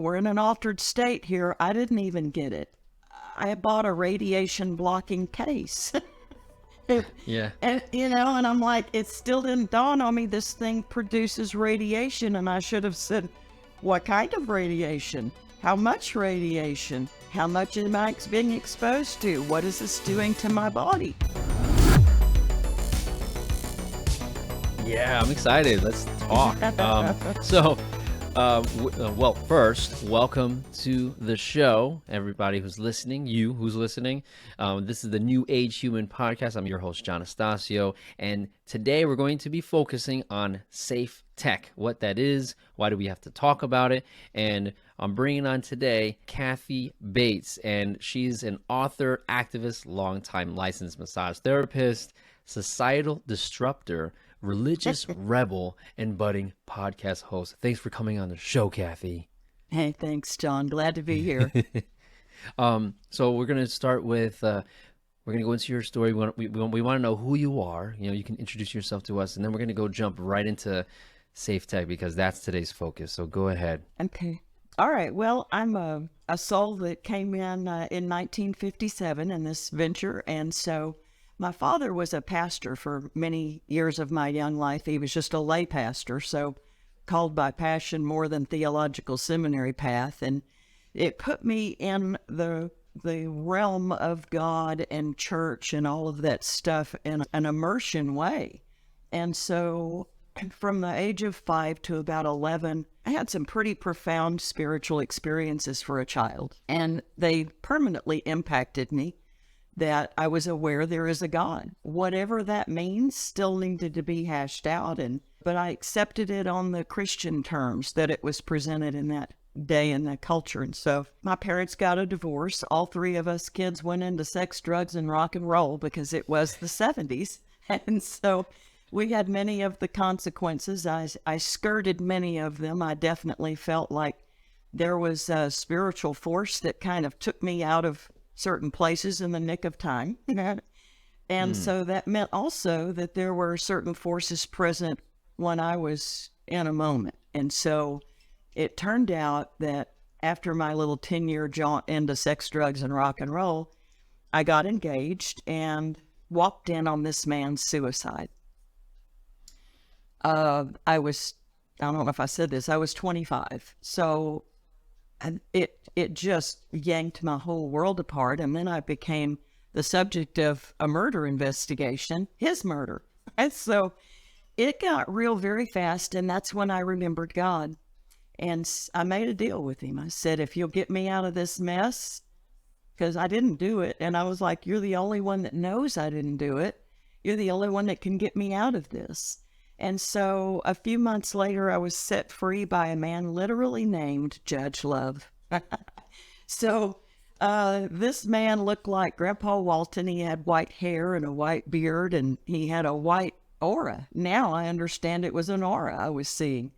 we're in an altered state here. I didn't even get it. I bought a radiation blocking case. Yeah. And, and I'm like, it still didn't dawn on me. This thing produces radiation. And I should have said, what kind of radiation? How much radiation? How much am I being exposed to? What is this doing to my body? Yeah, I'm excited. Let's talk. Well, first, welcome to the show, everybody who's listening, you who's listening. This is the New Age Human Podcast. I'm your host, John Estacio, and today we're going to be focusing on safe tech, what that is, why do we have to talk about it, and I'm bringing on today Kathy Bates, and she's an author, activist, longtime licensed massage therapist, societal disruptor, religious rebel, and budding podcast host. Thanks for coming on the show, Kathy. Hey, thanks, John. Glad to be here. So we're going to start with, we're going to go into your story. We want to know who you are. You can introduce yourself to us, and then we're going to jump right into safe tech because that's today's focus. So go ahead. Okay. All right. Well, I'm a soul that came in 1957 in this venture, and so my father was a pastor for many years of my young life. He was just a lay pastor, so called by passion more than theological seminary path. And it put me in the realm of God and church and all of that stuff in an immersion way. And so from the age of 5 to about 11, I had some pretty profound spiritual experiences for a child, and they permanently impacted me. That I was aware there is a God. Whatever that means still needed to be hashed out, but I accepted it on the Christian terms that it was presented in that day in that culture. And so my parents got a divorce. All three of us kids went into sex, drugs, and rock and roll because it was the 70s. And so we had many of the consequences. I skirted many of them. I definitely felt like there was a spiritual force that kind of took me out of certain places in the nick of time. And so that meant also that there were certain forces present when I was in a moment. And so it turned out that after my little 10-year jaunt into sex, drugs, and rock and roll, I got engaged and walked in on this man's suicide. I don't know if I said this, I was 25. So it just yanked my whole world apart. And then I became the subject of a murder investigation, his murder. And so it got real very fast. And that's when I remembered God. And I made a deal with him. I said, if you'll get me out of this mess, because I didn't do it. And I was like, you're the only one that knows I didn't do it. You're the only one that can get me out of this. And so a few months later, I was set free by a man literally named Judge Love. So this man looked like Grandpa Walton. He had white hair and a white beard, and he had a white aura. Now I understand it was an aura I was seeing.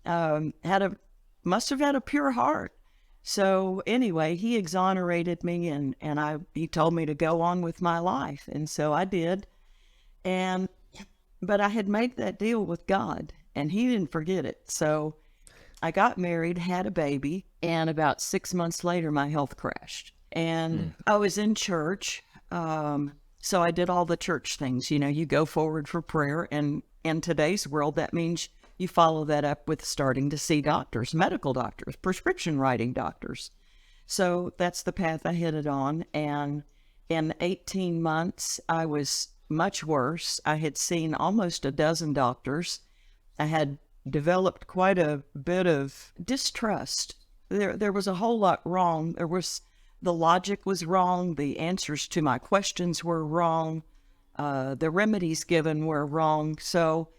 Must have had a pure heart. So anyway, he exonerated me, and he told me to go on with my life. And so I did. But I had made that deal with God, and he didn't forget it. So I got married, had a baby, and about 6 months later, my health crashed. And I was in church, so I did all the church things. You go forward for prayer, and in today's world, that means you follow that up with starting to see doctors, medical doctors, prescription writing doctors. So that's the path I headed on, and in 18 months, I was much worse. I had seen almost a dozen doctors. I had developed quite a bit of distrust. There was a whole lot wrong. The logic was wrong. The answers to my questions were wrong. The remedies given were wrong. So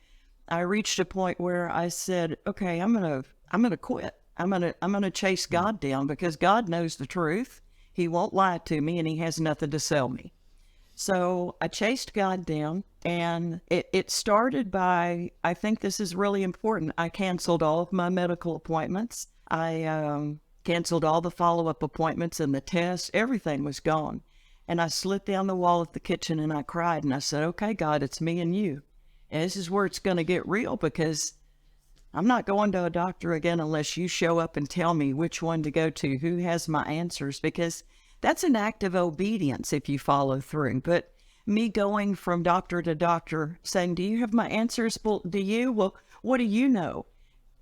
I reached a point where I said, okay, I'm gonna quit. I'm gonna chase God down because God knows the truth. He won't lie to me, and he has nothing to sell me. So I chased God down, and it started by, I think this is really important, I canceled all of my medical appointments. I canceled all the follow-up appointments and the tests. Everything was gone. And I slid down the wall of the kitchen and I cried, and I said, okay, God, it's me and you. And this is where it's going to get real, because I'm not going to a doctor again unless you show up and tell me which one to go to, who has my answers, because that's an act of obedience if you follow through. But me going from doctor to doctor saying, do you have my answers? Well, do you? Well, what do you know?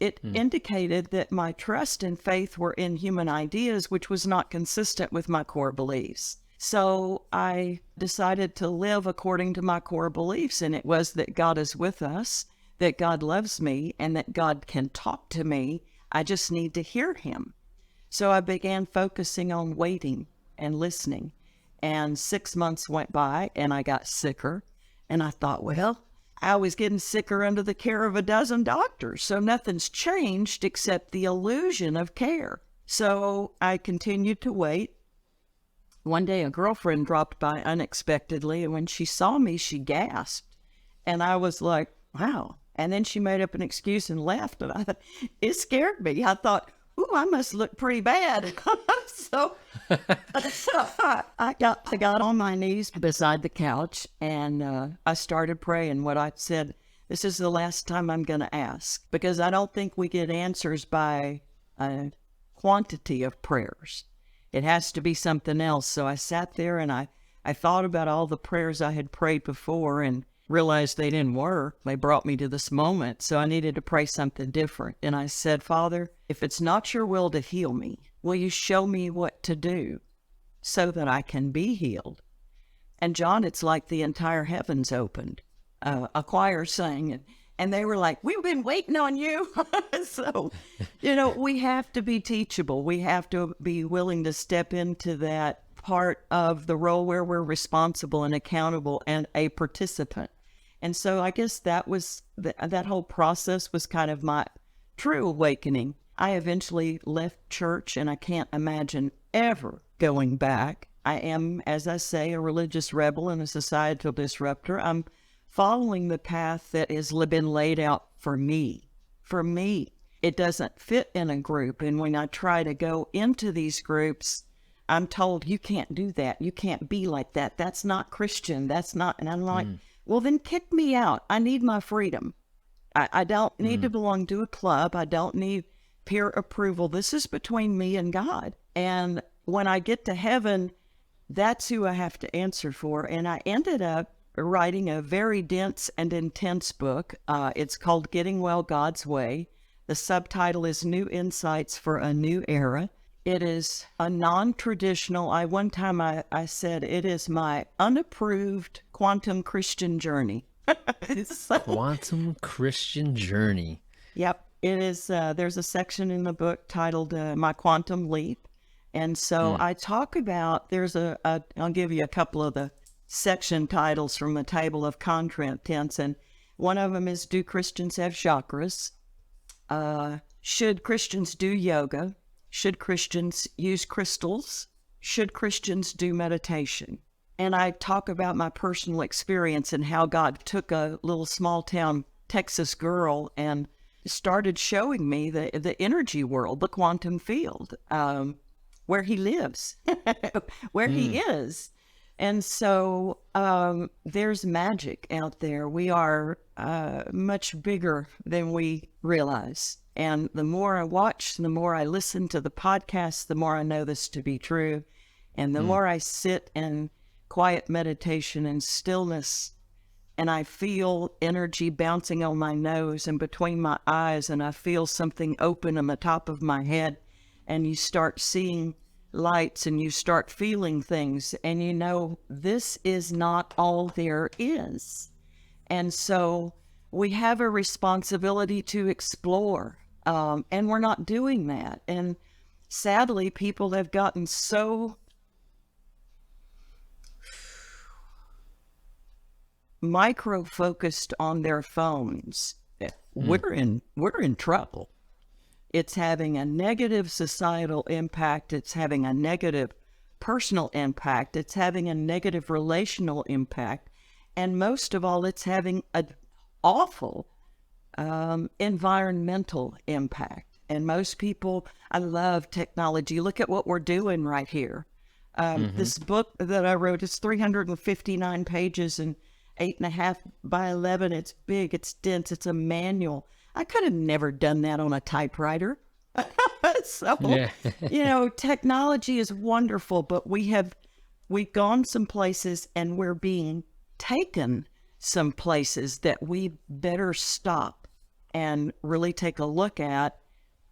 It indicated that my trust and faith were in human ideas, which was not consistent with my core beliefs. So I decided to live according to my core beliefs, and it was that God is with us, that God loves me, and that God can talk to me. I just need to hear him. So I began focusing on waiting and listening. And 6 months went by, and I got sicker. And I thought, well, I was getting sicker under the care of a dozen doctors, so nothing's changed except the illusion of care. So I continued to wait. One day, a girlfriend dropped by unexpectedly, and when she saw me, she gasped. And I was like, wow. And then she made up an excuse and left, and it scared me. I thought, ooh, I must look pretty bad. so I got on my knees beside the couch, and I started praying. What I said, this is the last time I'm going to ask, because I don't think we get answers by a quantity of prayers. It has to be something else. So I sat there and I thought about all the prayers I had prayed before and realized they didn't work. They brought me to this moment. So I needed to pray something different. And I said, Father, if it's not your will to heal me, will you show me what to do so that I can be healed? And John, it's like the entire heavens opened. A choir sang, and they were like, we've been waiting on you. So, we have to be teachable. We have to be willing to step into that part of the role where we're responsible and accountable and a participant. And so I guess that was, that whole process was kind of my true awakening. I eventually left church, and I can't imagine ever going back. I am, as I say, a religious rebel and a societal disruptor. I'm following the path that has been laid out for me. For me, it doesn't fit in a group. And when I try to go into these groups, I'm told, you can't do that. You can't be like that. That's not Christian. That's not. And I'm like, well, then kick me out. I need my freedom. I don't need to belong to a club. I don't need peer approval. This is between me and God. And when I get to heaven, that's who I have to answer for. And I ended up writing a very dense and intense book. It's called Getting Well God's Way. The subtitle is New Insights for a New Era. It is a non-traditional, one time I said, it is my unapproved quantum Christian journey. Quantum Christian journey. Yep. It is, there's a section in the book titled My Quantum Leap. And so I talk about, I'll give you a couple of the section titles from the table of contents, and one of them is, do Christians have chakras? Should Christians do yoga? Should Christians use crystals? Should Christians do meditation? And I talk about my personal experience and how God took a little small town Texas girl and started showing me the energy world, the quantum field, where he lives, where he is. And so there's magic out there. We are much bigger than we realize. And the more I watch, the more I listen to the podcasts, the more I know this to be true. And the more I sit in quiet meditation and stillness, and I feel energy bouncing on my nose and between my eyes, and I feel something open on the top of my head, and you start seeing lights and you start feeling things, and this is not all there is. And so we have a responsibility to explore, and we're not doing that. And sadly, people have gotten so micro-focused on their phones. We're in trouble. It's having a negative societal impact. It's having a negative personal impact. It's having a negative relational impact. And most of all, it's having an awful environmental impact. And most people, I love technology. Look at what we're doing right here. This book that I wrote is 359 pages and 8.5 by 11. It's big, it's dense, it's a manual. I could have never done that on a typewriter. So, Yeah. technology is wonderful, but we've gone some places and we're being taken some places that we better stop and really take a look at.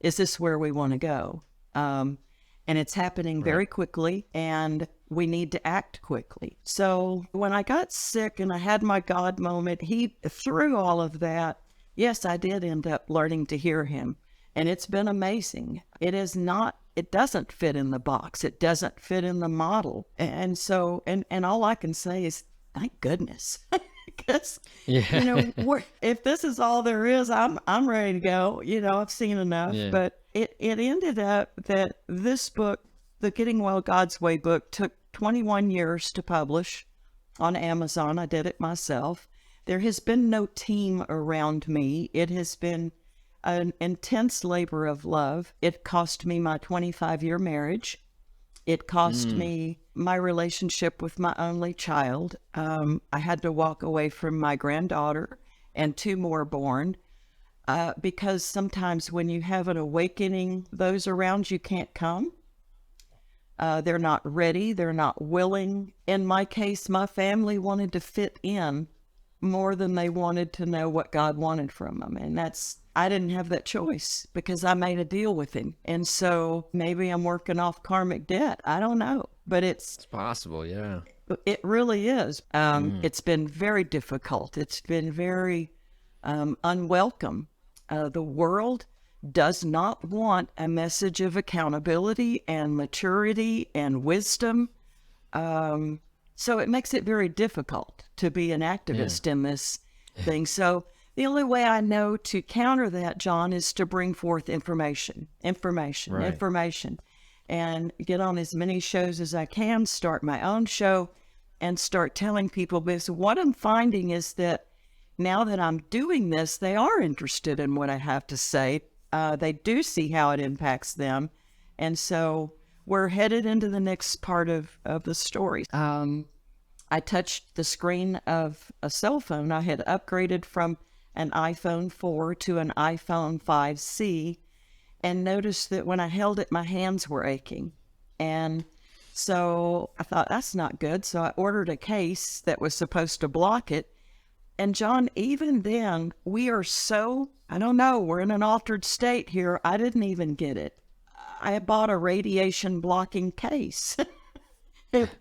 Is this where we want to go? And it's happening Right. very quickly, and we need to act quickly. So when I got sick and I had my God moment, through all of that, yes, I did end up learning to hear him. And it's been amazing. It doesn't fit in the box. It doesn't fit in the model. And so, and all I can say is, thank goodness. Because, Yeah. if this is all there is, I'm ready to go. I've seen enough. Yeah. But it ended up that this book, the Getting Well God's Way book, took 21 years to publish on Amazon. I did it myself. There has been no team around me. It has been an intense labor of love. It cost me my 25-year marriage. It cost me my relationship with my only child. I had to walk away from my granddaughter and 2 more born because sometimes when you have an awakening, those around you can't come. They're not ready. They're not willing. In my case, my family wanted to fit in more than they wanted to know what God wanted from them. And I didn't have that choice because I made a deal with him. And so maybe I'm working off karmic debt. I don't know, but It's possible. Yeah. it really is. It's been very difficult. It's been very unwelcome. The world does not want a message of accountability and maturity and wisdom. So it makes it very difficult to be an activist in this thing. So the only way I know to counter that, John, is to bring forth information, and get on as many shows as I can, start my own show, and start telling people this. What I'm finding is that now that I'm doing this, they are interested in what I have to say. They do see how it impacts them. And so we're headed into the next part of the story. I touched the screen of a cell phone. I had upgraded from an iPhone 4 to an iPhone 5C and noticed that when I held it, my hands were aching. And so I thought, that's not good. So I ordered a case that was supposed to block it. And John, even then, we are so, I don't know, we're in an altered state here. I didn't even get it. I bought a radiation blocking case.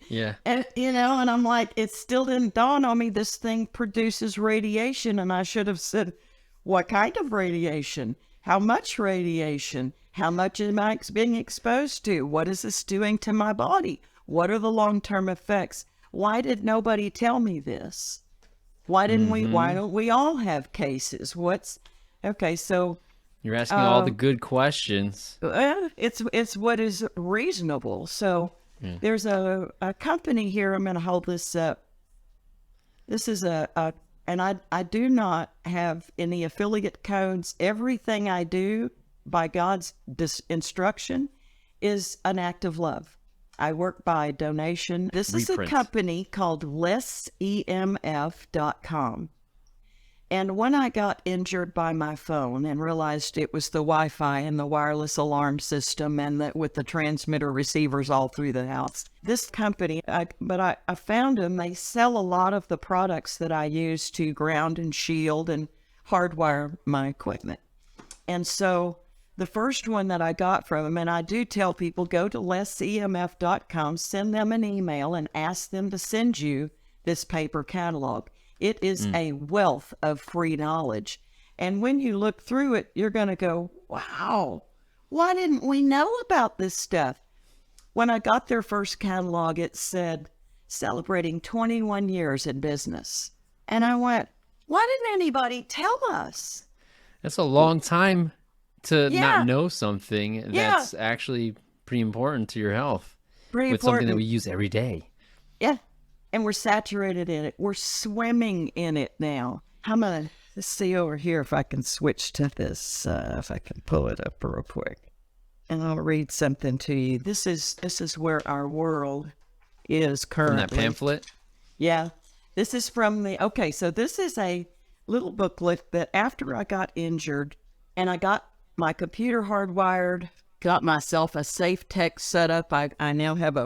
Yeah. And, and I'm like, it still didn't dawn on me. This thing produces radiation. And I should have said, what kind of radiation? How much radiation? How much am I being exposed to? What is this doing to my body? What are the long-term effects? Why did nobody tell me this? Why don't we all have cases? Okay, so You're asking all the good questions. it's what is reasonable. So there's a company here. I'm going to hold this up. This is and I do not have any affiliate codes. Everything I do by God's instruction is an act of love. I work by donation. This is a company called lessemf.com. And when I got injured by my phone and realized it was the Wi-Fi and the wireless alarm system and with the transmitter receivers all through the house, this company, I found them. They sell a lot of the products that I use to ground and shield and hardwire my equipment. And so the first one that I got from them, and I do tell people, go to lessemf.com, send them an email and ask them to send you this paper catalog. It is a wealth of free knowledge. And when you look through it, you're going to go, wow, why didn't we know about this stuff? When I got their first catalog, it said, celebrating 21 years in business. And I went, why didn't anybody tell us? That's a long time to not know something that's actually pretty important to your health. Pretty with important. Something that we use every day. Yeah. And we're saturated in it. We're swimming in it now. I'm going to see over here if I can switch to this, if I can pull it up real quick. And I'll read something to you. This is where our world is currently. From that pamphlet? Yeah. This is from so this is a little booklet that after I got injured and I got my computer hardwired, got myself a safe tech setup. I now have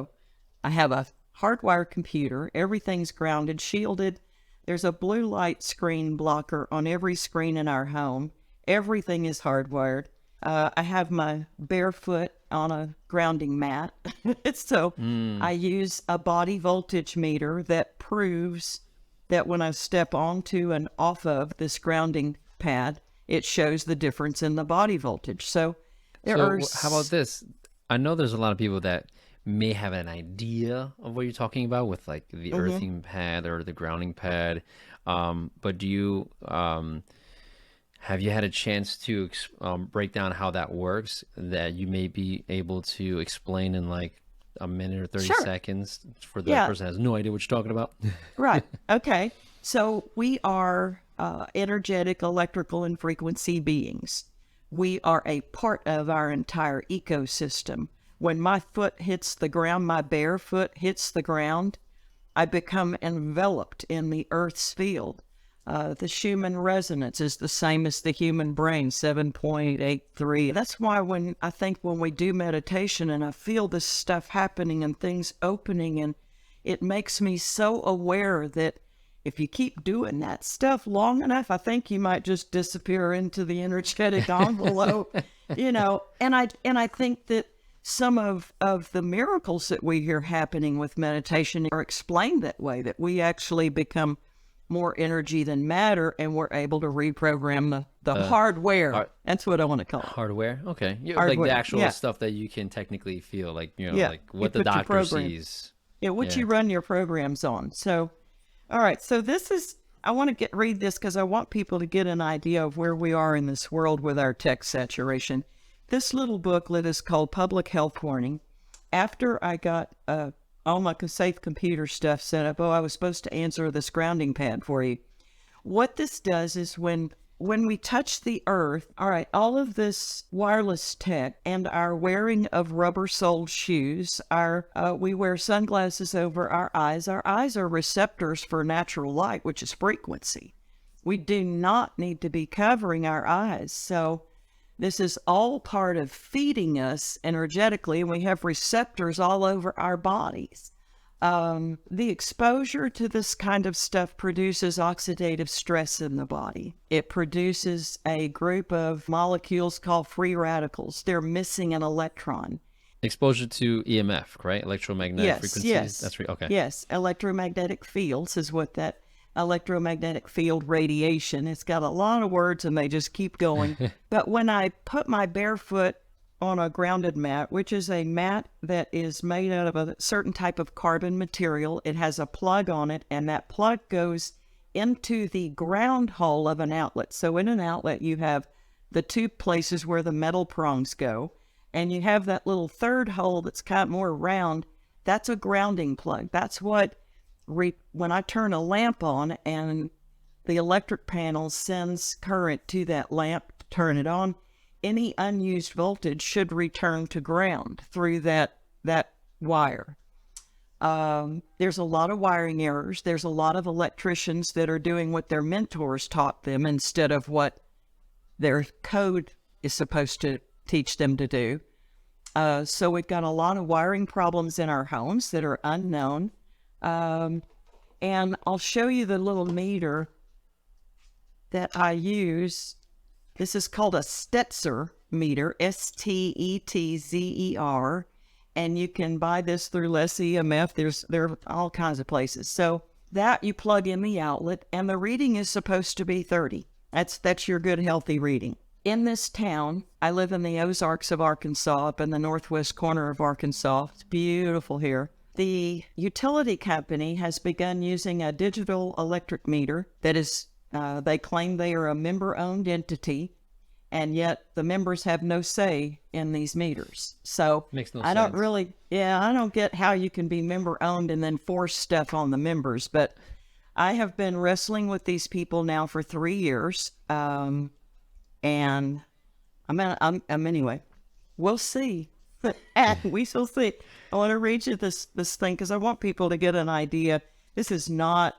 I have a hardwired computer. Everything's grounded, shielded. There's a blue light screen blocker on every screen in our home. Everything is hardwired. I have my barefoot on a grounding mat. So I use a body voltage meter that proves that when I step onto and off of this grounding pad, it shows the difference in the body voltage. So how about this? I know there's a lot of people that may have an idea of what you're talking about with like the earthing pad or the grounding pad. But do you have you had a chance to break down how that works, that you may be able to explain in like a minute or 30 Sure. seconds for the Yeah. person that has no idea what you're talking about? Right. Okay. So we are energetic, electrical, and frequency beings. We are a part of our entire ecosystem. When my foot hits the ground, my bare foot hits the ground, I become enveloped in the Earth's field. The Schumann resonance is the same as the human brain, 7.83. That's why when we do meditation and I feel this stuff happening and things opening, and it makes me so aware that if you keep doing that stuff long enough, I think you might just disappear into the energetic envelope, and I think that some of the miracles that we hear happening with meditation are explained that way, that we actually become more energy than matter, and we're able to reprogram the hardware. That's what I want to call it. Hardware? Okay. Like Hardware, the actual yeah. stuff that you can technically feel, like, Yeah, like you what the put your doctor program. sees. Yeah, what Yeah. you run your programs on. So, all right. So I want to read this because I want people to get an idea of where we are in this world with our tech saturation. This little booklet is called Public Health Warning. After I got all my safe computer stuff set up, I was supposed to answer this grounding pad for you. What this does is when we touch the earth, all right, all of this wireless tech and our wearing of rubber-soled shoes, we wear sunglasses over our eyes. Our eyes are receptors for natural light, which is frequency. We do not need to be covering our eyes. So this is all part of feeding us energetically, and we have receptors all over our bodies. The exposure to this kind of stuff produces oxidative stress in the body. It produces a group of molecules called free radicals. They're missing an electron. Exposure to EMF, right? Electromagnetic frequencies. Yes. That's right. Okay. Yes, electromagnetic fields is what that electromagnetic field radiation. It's got a lot of words and they just keep going. But when I put my barefoot on a grounded mat, which is a mat that is made out of a certain type of carbon material, it has a plug on it, and that plug goes into the ground hole of an outlet. So in an outlet, you have the two places where the metal prongs go, and you have that little third hole that's kind of more round. That's a grounding plug. That's what, when I turn a lamp on and the electric panel sends current to that lamp to turn it on, any unused voltage should return to ground through that wire. There's a lot of wiring errors. There's a lot of electricians that are doing what their mentors taught them instead of what their code is supposed to teach them to do. So we've got a lot of wiring problems in our homes that are unknown. And I'll show you the little meter that I use. This is called a Stetzer meter, Stetzer, and you can buy this through Less EMF. There are all kinds of places. So that you plug in the outlet, and the reading is supposed to be 30. That's your good, healthy reading. In this town, I live in the Ozarks of Arkansas, up in the northwest corner of Arkansas. It's beautiful here. The utility company has begun using a digital electric meter that is, they claim they are a member-owned entity, and yet the members have no say in these meters. So Makes no I don't sense. really, I don't get how you can be member-owned and then force stuff on the members. But I have been wrestling with these people now for 3 years, and I'm anyway. We'll see. We shall see. I want to read you this thing because I want people to get an idea. This is my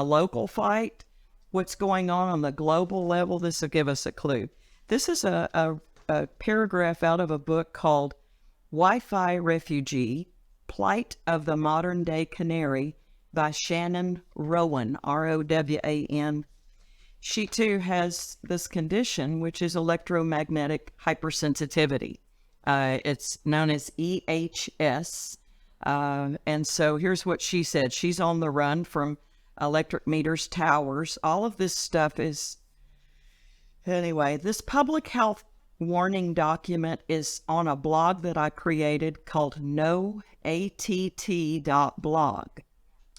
local fight. what's going on the global level, this will give us a clue. This is a paragraph out of a book called Wi-Fi Refugee, Plight of the Modern Day Canary by Shannon Rowan, Rowan. She too has this condition, which is electromagnetic hypersensitivity. It's known as EHS. And so here's what she said. She's on the run from electric meters, towers. All of this stuff is... Anyway, this public health warning document is on a blog that I created called noatt.blog.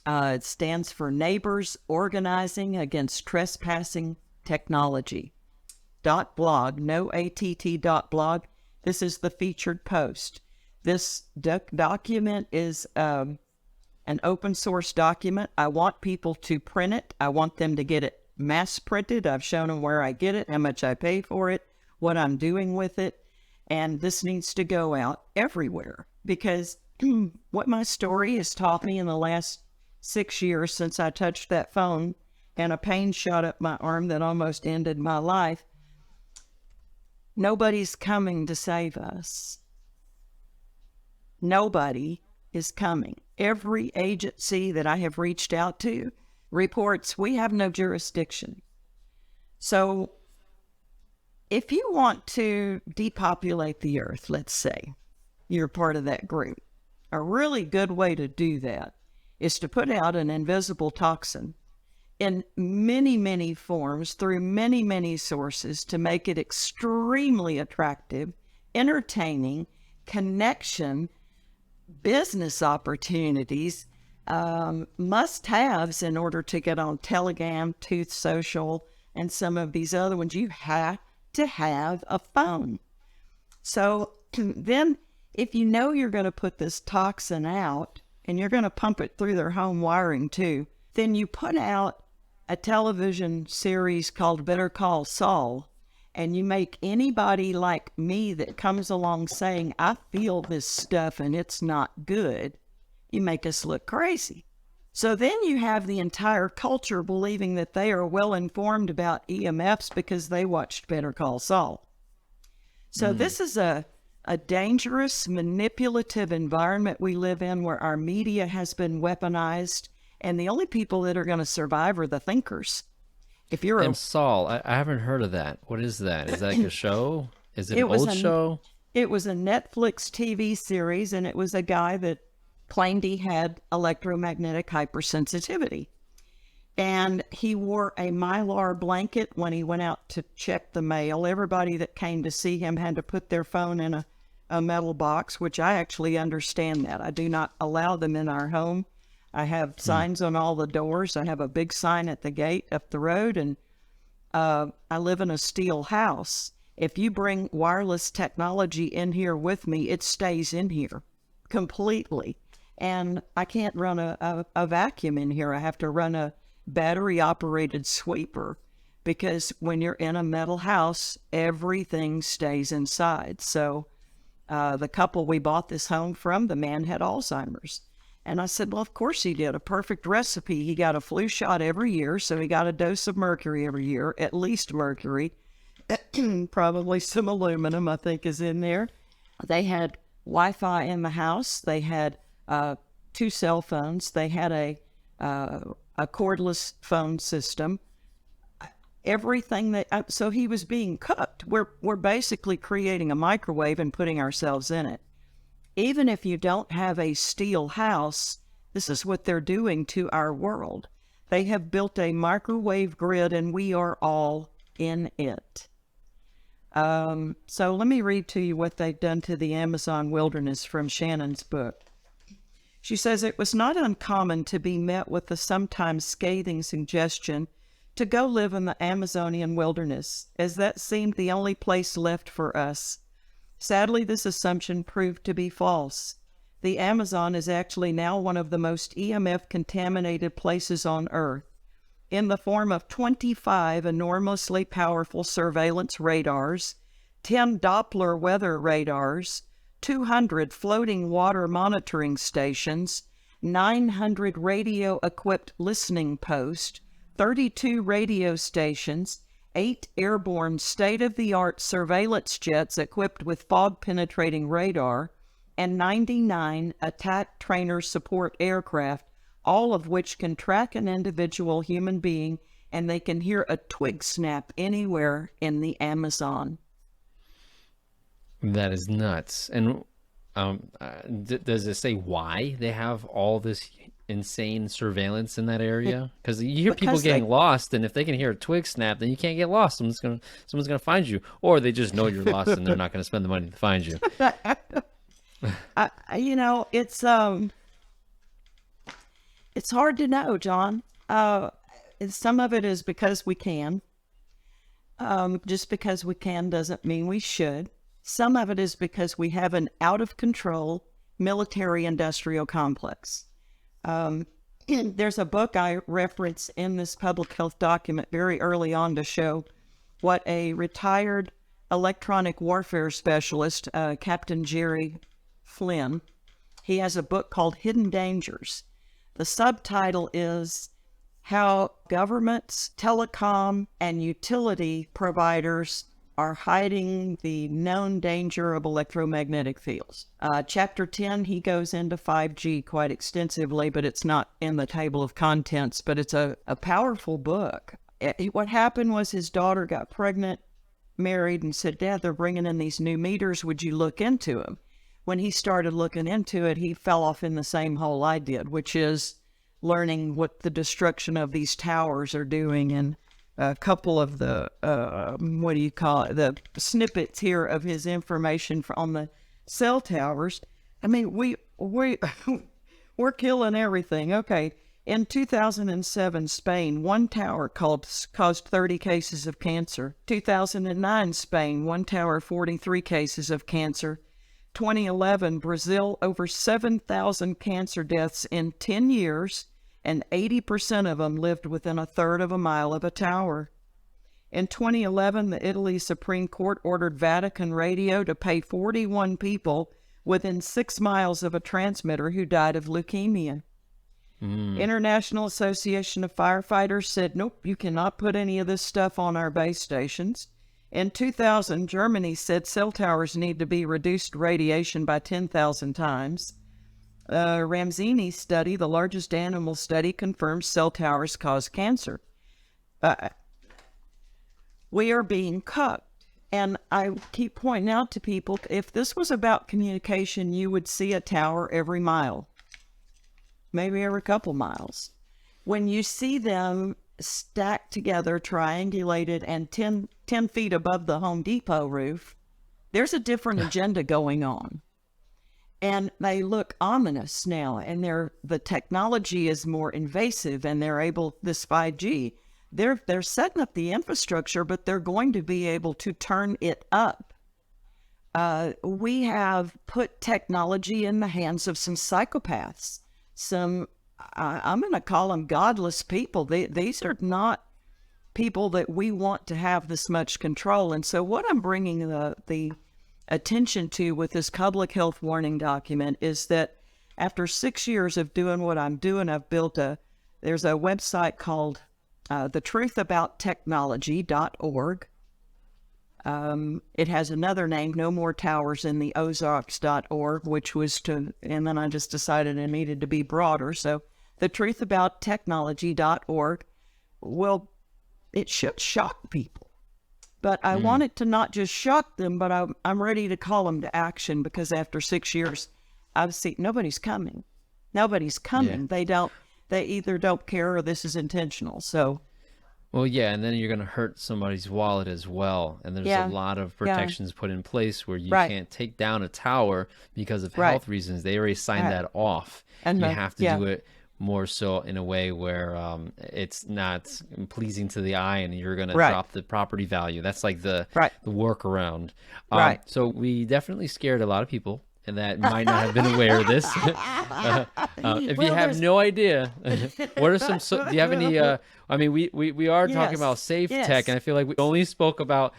It stands for Neighbors Organizing Against Trespassing Technology. .blog, noatt.blog. This is the featured post. This document is an open source document. I want people to print it. I want them to get it mass printed. I've shown them where I get it, how much I pay for it, what I'm doing with it. And this needs to go out everywhere, because what my story has taught me in the last 6 years since I touched that phone and a pain shot up my arm that almost ended my life, nobody's coming to save us. Nobody is coming. Every agency that I have reached out to reports we have no jurisdiction. So if you want to depopulate the earth, let's say you're part of that group, a really good way to do that is to put out an invisible toxin in many, many forms through many, many sources to make it extremely attractive, entertaining, connection, business opportunities, must-haves in order to get on Telegram, Truth Social, and some of these other ones. You have to have a phone. So then if you know you're going to put this toxin out and you're going to pump it through their home wiring too, then you put out a television series called Better Call Saul, and you make anybody like me that comes along saying, I feel this stuff and it's not good, you make us look crazy. So then you have the entire culture believing that they are well informed about EMFs because they watched Better Call Saul. So this is a dangerous, manipulative environment we live in, where our media has been weaponized, and the only people that are going to survive are the thinkers. If you're And Saul, I haven't heard of that. What is that? Is that like a show? Is it an old show? It was a Netflix TV series, and it was a guy that claimed he had electromagnetic hypersensitivity. And he wore a Mylar blanket when he went out to check the mail. Everybody that came to see him had to put their phone in a metal box, which I actually understand that. I do not allow them in our home. I have signs on all the doors. I have a big sign at the gate up the road, and I live in a steel house. If you bring wireless technology in here with me, it stays in here completely. And I can't run a vacuum in here. I have to run a battery-operated sweeper, because when you're in a metal house, everything stays inside. So the couple we bought this home from, the man had Alzheimer's. And I said, well, of course he did. A perfect recipe. He got a flu shot every year, so he got a dose of mercury every year, at least mercury. Probably some aluminum, I think, is in there. They had Wi-Fi in the house. They had 2 cell phones. They had a cordless phone system. Everything that so he was being cooked. We're basically creating a microwave and putting ourselves in it. Even if you don't have a steel house, this is what they're doing to our world. They have built a microwave grid, and we are all in it. So let me read to you what they've done to the Amazon wilderness from Shannon's book. She says, it was not uncommon to be met with the sometimes scathing suggestion to go live in the Amazonian wilderness, as that seemed the only place left for us. Sadly, this assumption proved to be false. The Amazon is actually now one of the most EMF-contaminated places on Earth, in the form of 25 enormously powerful surveillance radars, 10 Doppler weather radars, 200 floating water monitoring stations, 900 radio-equipped listening posts, 32 radio stations, 8 airborne state-of-the-art surveillance jets equipped with fog-penetrating radar, and 99 attack trainer support aircraft, all of which can track an individual human being, and they can hear a twig snap anywhere in the Amazon. That is nuts. And does it say why they have all this insane surveillance in that area? Because you hear people getting lost, and if they can hear a twig snap, then you can't get lost. Someone's gonna find you, or they just know you're lost and they're not gonna spend the money to find you. It's hard to know, John. Some of it is because we can. Just because we can doesn't mean we should. Some of it is because we have an out-of-control military-industrial complex. There's a book I reference in this public health document very early on to show what a retired electronic warfare specialist, Captain Jerry Flynn, he has a book called Hidden Dangers. The subtitle is How Governments, Telecom, and Utility Providers are Hiding the Known Danger of Electromagnetic Fields. Chapter 10, he goes into 5G quite extensively, but it's not in the table of contents, but it's a powerful book. What happened was his daughter got pregnant, married, and said, Dad, they're bringing in these new meters. Would you look into them? When he started looking into it, he fell off in the same hole I did, which is learning what the destruction of these towers are doing. And a couple of the, the snippets here of his information on the cell towers. I mean, we're killing everything. Okay. In 2007, Spain, one tower caused 30 cases of cancer. 2009, Spain, one tower, 43 cases of cancer. 2011, Brazil, over 7,000 cancer deaths in 10 years, and 80% of them lived within a third of a mile of a tower. In 2011, the Italy Supreme Court ordered Vatican Radio to pay 41 people within 6 miles of a transmitter who died of leukemia. International Association of Firefighters said, nope, you cannot put any of this stuff on our base stations. In 2000, Germany said cell towers need to be reduced radiation by 10,000 times. Ramsini study, the largest animal study, confirms cell towers cause cancer. We are being cucked. And I keep pointing out to people, if this was about communication, you would see a tower every mile, maybe every couple miles. When you see them stacked together, triangulated, and 10 feet above the Home Depot roof, there's a different agenda going on. And they look ominous now, and the technology is more invasive, and they're able, this 5G, they're setting up the infrastructure, but they're going to be able to turn it up. We have put technology in the hands of some psychopaths, I'm going to call them godless people. These are not people that we want to have this much control. And so what I'm bringing the attention to with this public health warning document is that after 6 years of doing what I'm doing, I've built there's a website called the Truth About Technology.org. It has another name, No More Towers in the Ozarks.org, which was and then I just decided it needed to be broader. So the Truth About Technology.org, well, it should shock people. But I want it to not just shock them, but I'm ready to call them to action, because after 6 years, I've seen nobody's coming. Nobody's coming. Yeah. They either don't care or this is intentional. So. Well, yeah, and then you're going to hurt somebody's wallet as well. And there's a lot of protections put in place where you can't take down a tower because of health reasons. They already signed that off. And you have to do it more so in a way where it's not pleasing to the eye, and you're going to drop the property value. That's like the workaround. So we definitely scared a lot of people, and that might not have been aware of this. If you have no idea, what are some? Do you have any? I mean, we are talking about safe tech, and I feel like we only spoke about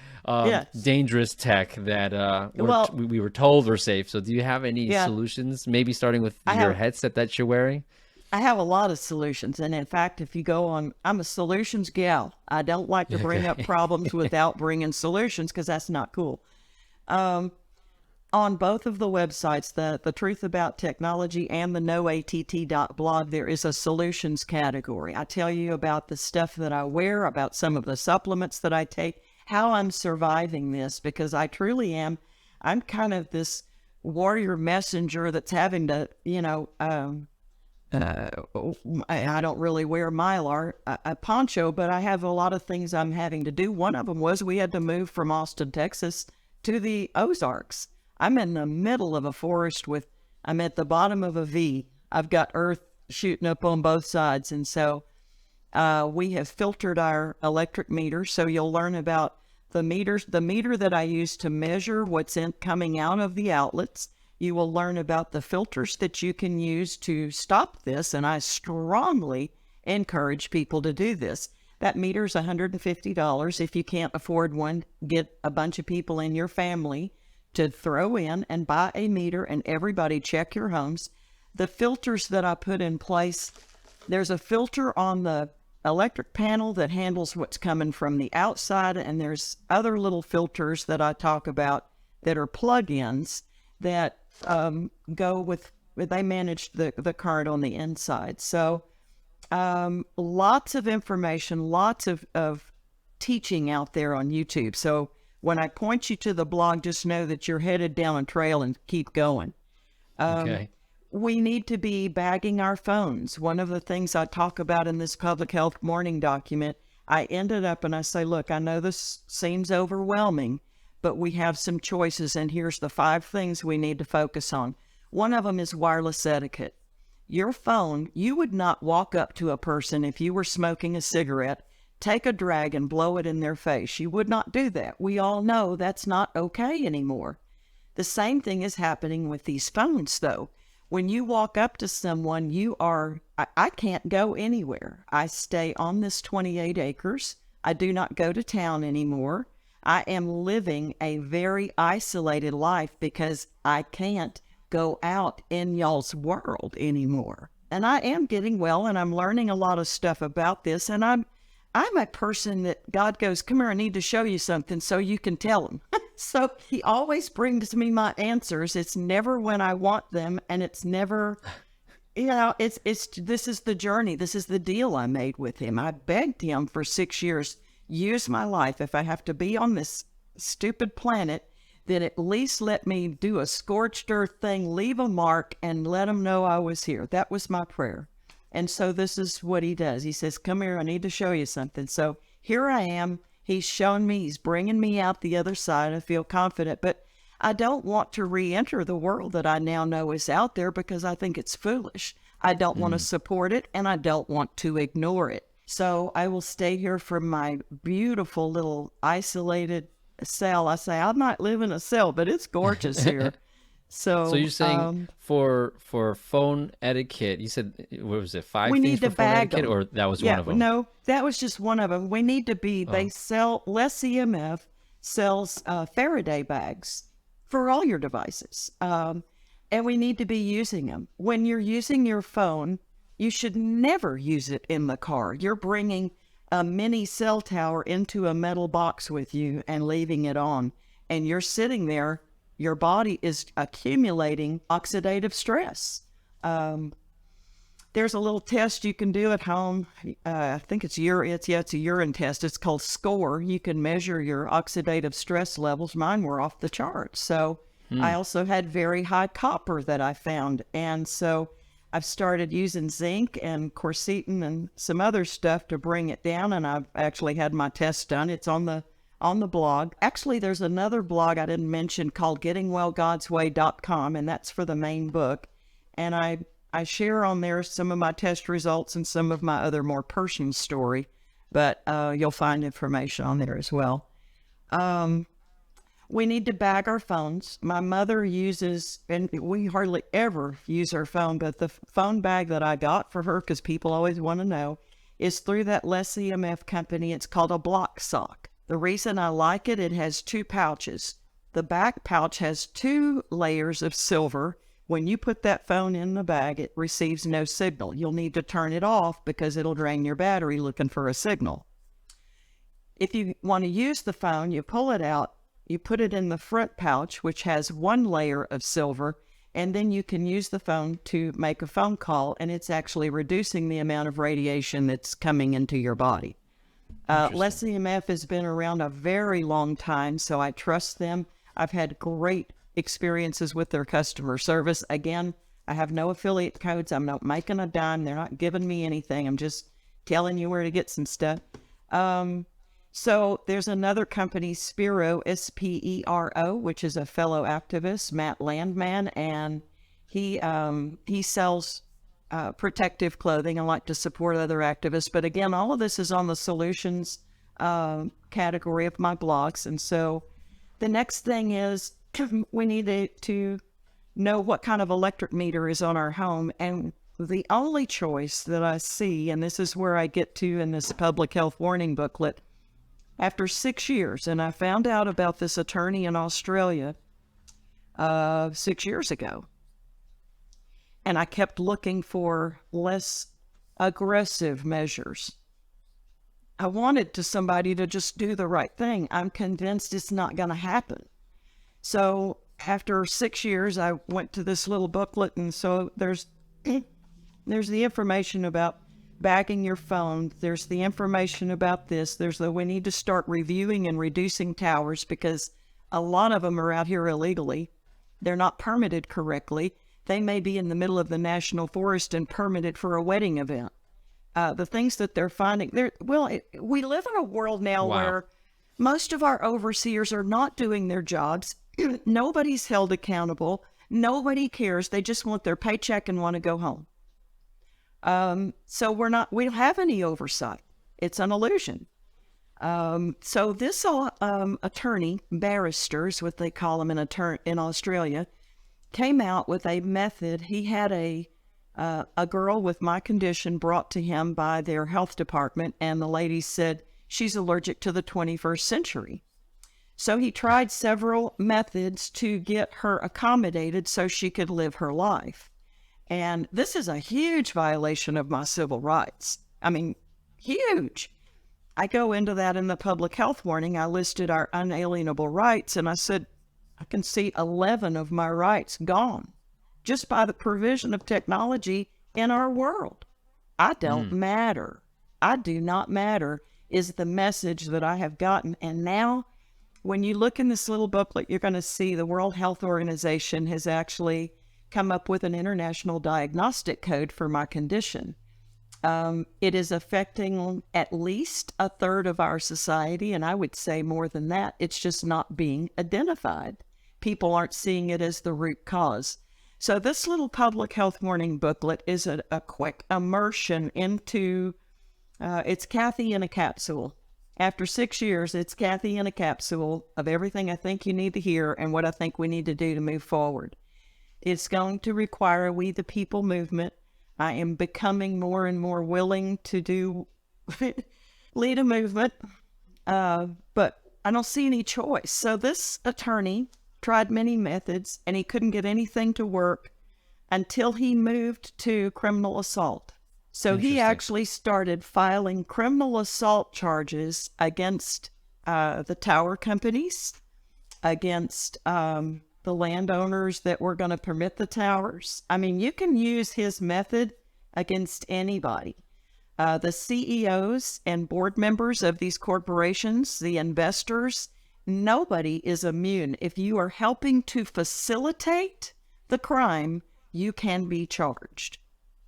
dangerous tech that we were told were safe. So, do you have any solutions? Maybe starting with your headset that you're wearing. I have a lot of solutions. And in fact, if you go on, I'm a solutions gal. I don't like to bring up Okay. problems without bringing solutions because that's not cool. Um, on both of the websites, the Truth About Technology and the noatt.blog, there is a solutions category. I tell you about the stuff that I wear, about some of the supplements that I take, how I'm surviving this, because I truly am. I'm kind of this warrior messenger that's having to, uh, I don't really wear mylar, a poncho, but I have a lot of things I'm having to do. One of them was we had to move from Austin, Texas to the Ozarks. I'm in the middle of a forest I'm at the bottom of a V. I've got earth shooting up on both sides. And so we have filtered our electric meter. So you'll learn about the meter that I use to measure what's coming out of the outlets. You will learn about the filters that you can use to stop this. And I strongly encourage people to do this. That meter's $150. If you can't afford one, get a bunch of people in your family to throw in and buy a meter, and everybody check your homes. The filters that I put in place, there's a filter on the electric panel that handles what's coming from the outside, and there's other little filters that I talk about that are plug-ins that go with, they manage the current on the inside. So lots of information, lots of teaching out there on YouTube. So when I point you to the blog, just know that you're headed down a trail and keep going. Okay. We need to be bagging our phones. One of the things I talk about in this public health morning document, I ended up and I say, look, I know this seems overwhelming, but we have some choices, and here's the 5 things we need to focus on. One of them is wireless etiquette. Your phone, you would not walk up to a person if you were smoking a cigarette, take a drag and blow it in their face. You would not do that. We all know that's not okay anymore. The same thing is happening with these phones, though. When you walk up to someone, I can't go anywhere. I stay on this 28 acres. I do not go to town anymore. I am living a very isolated life because I can't go out in y'all's world anymore. And I am getting well, and I'm learning a lot of stuff about this. And I'm a person that God goes, come here, I need to show you something so you can tell him. So he always brings me my answers. It's never when I want them, and it's never, this is the journey. This is the deal I made with him. I begged him for 6 years, use my life. If I have to be on this stupid planet, then at least let me do a scorched earth thing, leave a mark, and let him know I was here. That was my prayer. And so this is what he does. He says, come here, I need to show you something. So here I am. He's shown me, he's bringing me out the other side. I feel confident, but I don't want to re-enter the world that I now know is out there because I think it's foolish. I don't want to support it, and I don't want to ignore it. So I will stay here from my beautiful little isolated cell. I say, I might live in a cell, but it's gorgeous here. So So you're saying for phone etiquette, you said, what was it, 5 we things need for to phone bag etiquette, them. or that was one Yeah, of them? no, that was just one of them. We need to be, they sell, Less EMF sells Faraday bags for all your devices. And we need to be using them. When you're using your phone, you should never use it in the car. You're bringing a mini cell tower into a metal box with you and leaving it on. And you're sitting there, your body is accumulating oxidative stress. There's a little test you can do at home. I think it's a urine test. It's called SCORE. You can measure your oxidative stress levels. Mine were off the charts. So I also had very high copper that I found. And so I've started using zinc and quercetin and some other stuff to bring it down. And I've actually had my test done. It's on the blog. Actually, there's another blog I didn't mention called gettingwellgodsway.com, and that's for the main book. And I share on there some of my test results and some of my other more personal story, but you'll find information on there as well. We need to bag our phones. My mother uses, and we hardly ever use our phone, but the phone bag that I got for her, because people always want to know, is through that Less EMF company. It's called a block sock. The reason I like it, it has 2 pouches. The back pouch has 2 layers of silver. When you put that phone in the bag, it receives no signal. You'll need to turn it off because it'll drain your battery looking for a signal. If you want to use the phone, you pull it out, you put it in the front pouch, which has one layer of silver, and then you can use the phone to make a phone call, and it's actually reducing the amount of radiation that's coming into your body. Les EMF has been around a very long time, so I trust them. I've had great experiences with their customer service. Again, I have no affiliate codes. I'm not making a dime. They're not giving me anything. I'm just telling you where to get some stuff. So there's another company, Spero, S-P-E-R-O, which is a fellow activist, Matt Landman, and he sells protective clothing. I like to support other activists. But again, all of this is on the solutions category of my blogs. And so the next thing is we need to know what kind of electric meter is on our home. And the only choice that I see, and this is where I get to in this public health warning booklet, after 6 years, and I found out about this attorney in Australia 6 years ago, and I kept looking for less aggressive measures. I wanted somebody to just do the right thing. I'm convinced it's not going to happen. So after 6 years, I went to this little booklet, and so there's the information about bagging your phone. There's the information about this. There's we need to start reviewing and reducing towers because a lot of them are out here illegally. They're not permitted correctly. They may be in the middle of the national forest and permitted for a wedding event. The things that they're finding, we live in a world now where most of our overseers are not doing their jobs. Nobody's held accountable. Nobody cares. They just want their paycheck and want to go home. So we don't have any oversight. It's an illusion. So this attorney, barristers, what they call them in Australia, came out with a method. He had a girl with my condition brought to him by their health department, and the lady said she's allergic to the 21st century. So he tried several methods to get her accommodated so she could live her life. And this is a huge violation of my civil rights. I mean, huge. I go into that in the public health warning. I listed our unalienable rights, and I said, I can see 11 of my rights gone just by the provision of technology in our world. I don't matter. I do not matter is the message that I have gotten. And now, when you look in this little booklet, you're going to see the World Health Organization has actually come up with an international diagnostic code for my condition. It is affecting at least a third of our society, and I would say more than that. It's just not being identified. People aren't seeing it as the root cause. So this little public health warning booklet is a quick immersion into, it's Kathy in a capsule. After 6 years, it's Kathy in a capsule of everything I think you need to hear and what I think we need to do to move forward. It's going to require a We the People movement. I am becoming more and more willing to lead a movement, but I don't see any choice. So this attorney tried many methods, and he couldn't get anything to work until he moved to criminal assault. So he actually started filing criminal assault charges against the tower companies, against the landowners that were going to permit the towers. I mean, you can use his method against anybody. The CEOs and board members of these corporations, the investors, nobody is immune. If you are helping to facilitate the crime, you can be charged.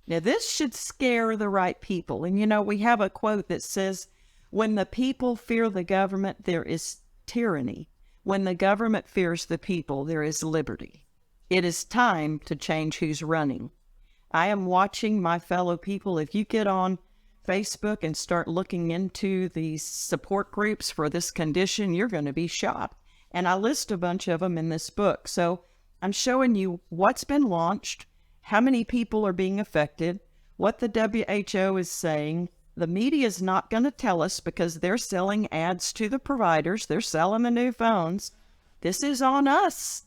Now, this should scare the right people. And, you know, we have a quote that says, when the people fear the government, there is tyranny. When the government fears the people, there is liberty. It is time to change who's running. I am watching my fellow people. If you get on Facebook and start looking into these support groups for this condition, you're going to be shocked. And I list a bunch of them in this book. So I'm showing you what's been launched, how many people are being affected, what the WHO is saying. The media is not going to tell us because they're selling ads to the providers. They're selling the new phones. This is on us.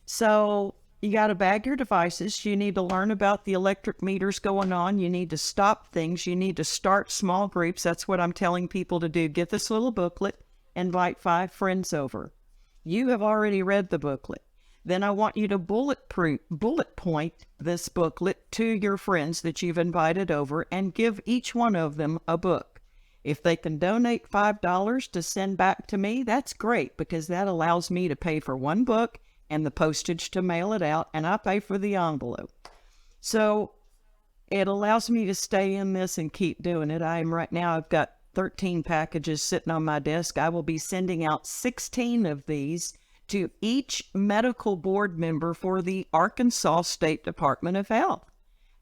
So you got to bag your devices. You need to learn about the electric meters going on. You need to stop things. You need to start small groups. That's what I'm telling people to do. Get this little booklet, invite 5 friends over. You have already read the booklet. Then I want you to bullet point this booklet to your friends that you've invited over and give each one of them a book. If they can donate $5 to send back to me, that's great, because that allows me to pay for one book and the postage to mail it out, and I pay for the envelope. So it allows me to stay in this and keep doing it. Right now, I've got 13 packages sitting on my desk. I will be sending out 16 of these to each medical board member for the Arkansas State Department of Health.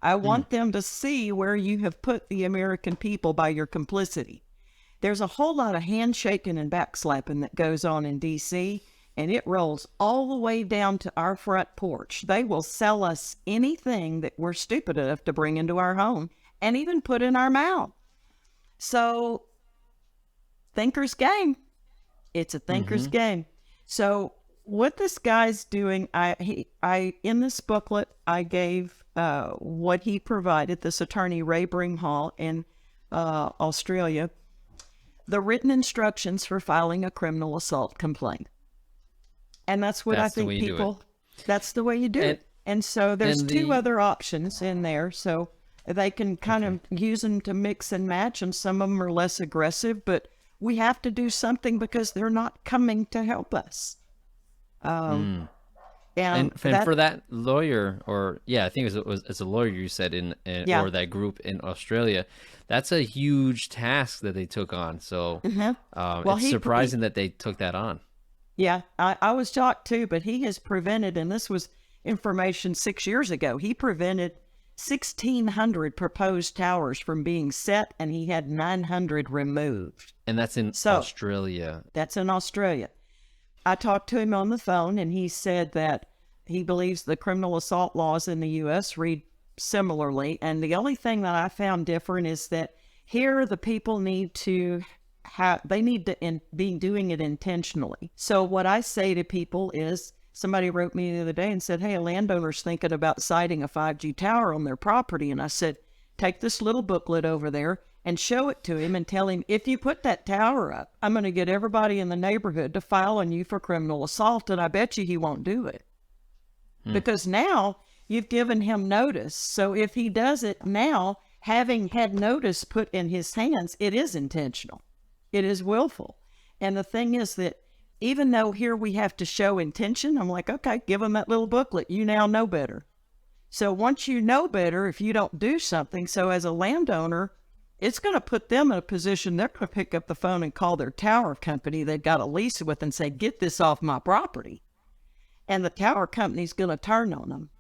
I want them to see where you have put the American people by your complicity. There's a whole lot of handshaking and backslapping that goes on in D.C., and it rolls all the way down to our front porch. They will sell us anything that we're stupid enough to bring into our home and even put in our mouth. So, thinker's game. It's a thinker's game. So, what this guy's doing, I in this booklet, I gave what he provided, this attorney Ray Bringhall in Australia, the written instructions for filing a criminal assault complaint. And that's what I think people, that's the way you do it. And so there's 2 other options in there. So they can kind of use them to mix and match, and some of them are less aggressive, but we have to do something because they're not coming to help us. And for that lawyer, or I think it's a lawyer you said or that group in Australia, that's a huge task that they took on. So it's surprising that they took that on. Yeah, I was shocked too, but he has prevented, and this was information 6 years ago, he prevented 1,600 proposed towers from being set, and he had 900 removed. And that's in Australia. That's in Australia. I talked to him on the phone, and he said that he believes the criminal assault laws in the U.S. read similarly, and the only thing that I found different is that here the people need to be doing it intentionally. So what I say to people is, somebody wrote me the other day and said, hey, a landowner's thinking about siting a 5G tower on their property. And I said, take this little booklet over there and show it to him and tell him, if you put that tower up, I'm going to get everybody in the neighborhood to file on you for criminal assault. And I bet you he won't do it. Because now you've given him notice. So if he does it now, having had notice put in his hands, it is intentional. It is willful. And the thing is that even though here we have to show intention, I'm like, okay, give him that little booklet. You now know better. So once you know better, if you don't do something, so as a landowner, it's going to put them in a position, they're going to pick up the phone and call their tower company they've got a lease with and say, get this off my property. And the tower company's going to turn on them.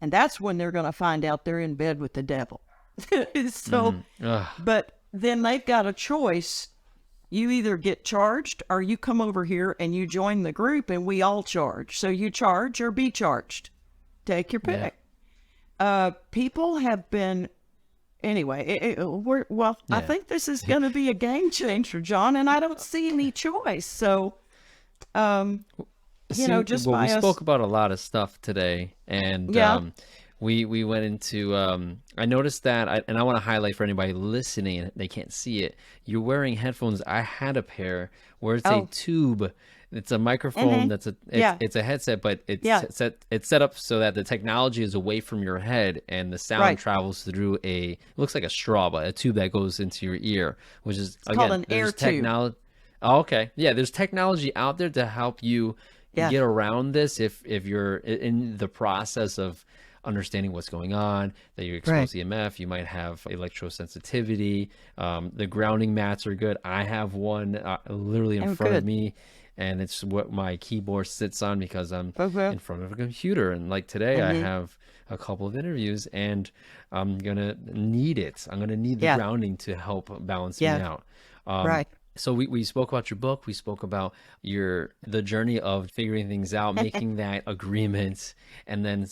And that's when they're going to find out they're in bed with the devil. But then they've got a choice. You either get charged or you come over here and you join the group and we all charge. So you charge or be charged. Take your pick. People have been, anyway, I think this is going to be a game changer, John, and I don't see any choice. So, we spoke about a lot of stuff today, and we went into, I noticed that, and I want to highlight for anybody listening, and they can't see it, you're wearing headphones. I had a pair where it's a tube. It's a microphone. It's a headset, but it's set up so that the technology is away from your head, and the sound travels through it looks like a straw, but a tube that goes into your ear, which is called an air tube. Oh, okay. Yeah, there's technology out there to help you get around this if you're in the process of understanding what's going on, that you expose EMF, you might have electro-sensitivity. The grounding mats are good. I have one literally in front of me, and it's what my keyboard sits on because I'm in front of a computer. And like today, I have a couple of interviews, and I'm going to need it. I'm going to need the grounding to help balance me out. So we spoke about your book. We spoke about the journey of figuring things out, making that agreement, and then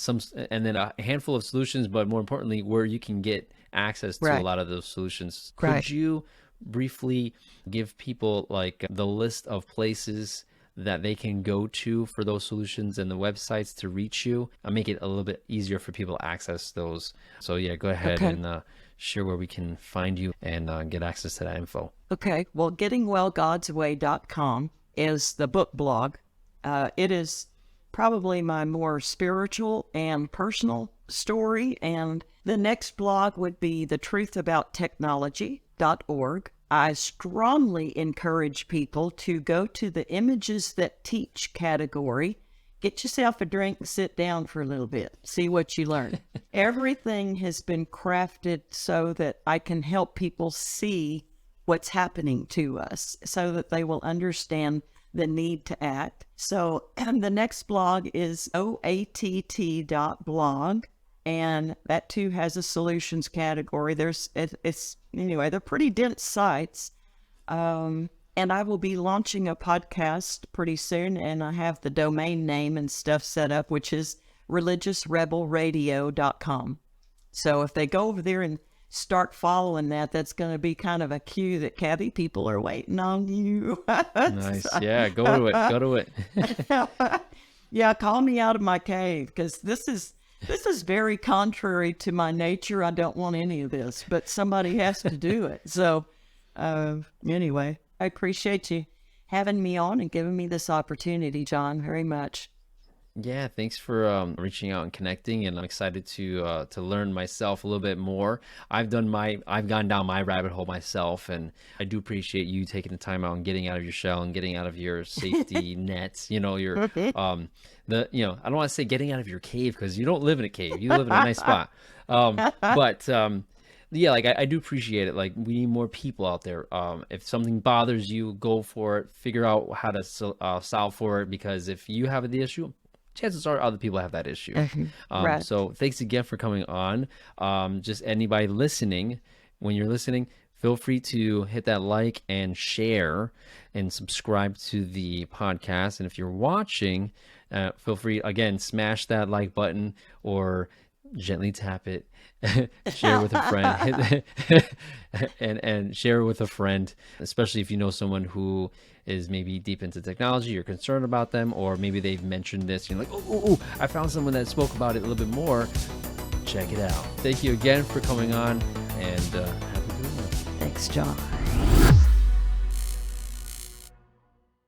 a handful of solutions, but more importantly, where you can get access to a lot of those solutions. Could you briefly give people like the list of places that they can go to for those solutions and the websites to reach you, I'll make it a little bit easier for people to access those. So yeah, go ahead and share where we can find you and get access to that info. Okay. Well, gettingwellgodsway.com is the book blog. It is probably my more spiritual and personal story. And the next blog would be the Truth About Technology.org. I strongly encourage people to go to the Images That Teach category. Get yourself a drink and sit down for a little bit. See what you learn. Everything has been crafted so that I can help people see what's happening to us so that they will understand the need to act. So the next blog is oatt.blog. And that too has a solutions category. Anyway, they're pretty dense sites. And I will be launching a podcast pretty soon, and I have the domain name and stuff set up, which is religiousrebelradio.com. So if they go over there and start following that, that's going to be kind of a cue that Kathy, people are waiting on you. Nice. Yeah, go to it. Go to it. Yeah, call me out of my cave, because this is very contrary to my nature. I don't want any of this, but somebody has to do it. So anyway, I appreciate you having me on and giving me this opportunity, John, very much. Yeah, thanks for reaching out and connecting, and I'm excited to learn myself a little bit more. I've gone down my rabbit hole myself, and I do appreciate you taking the time out and getting out of your shell and getting out of your safety nets. You know, your I don't want to say getting out of your cave, because you don't live in a cave. You live in a nice spot. Yeah, like I do appreciate it. Like, we need more people out there. If something bothers you, go for it. Figure out how to solve for it, because if you have the issue, chances are other people have that issue. Right. So thanks again for coming on. Just anybody listening, when you're listening, feel free to hit that like and share and subscribe to the podcast. And if you're watching, feel free, again, smash that like button or gently tap it, share with a friend, and share with a friend, especially if you know someone who is maybe deep into technology, you're concerned about them, or maybe they've mentioned this, you're like, oh, I found someone that spoke about it a little bit more. Check it out. Thank you again for coming on, and have a good one. Thanks, John.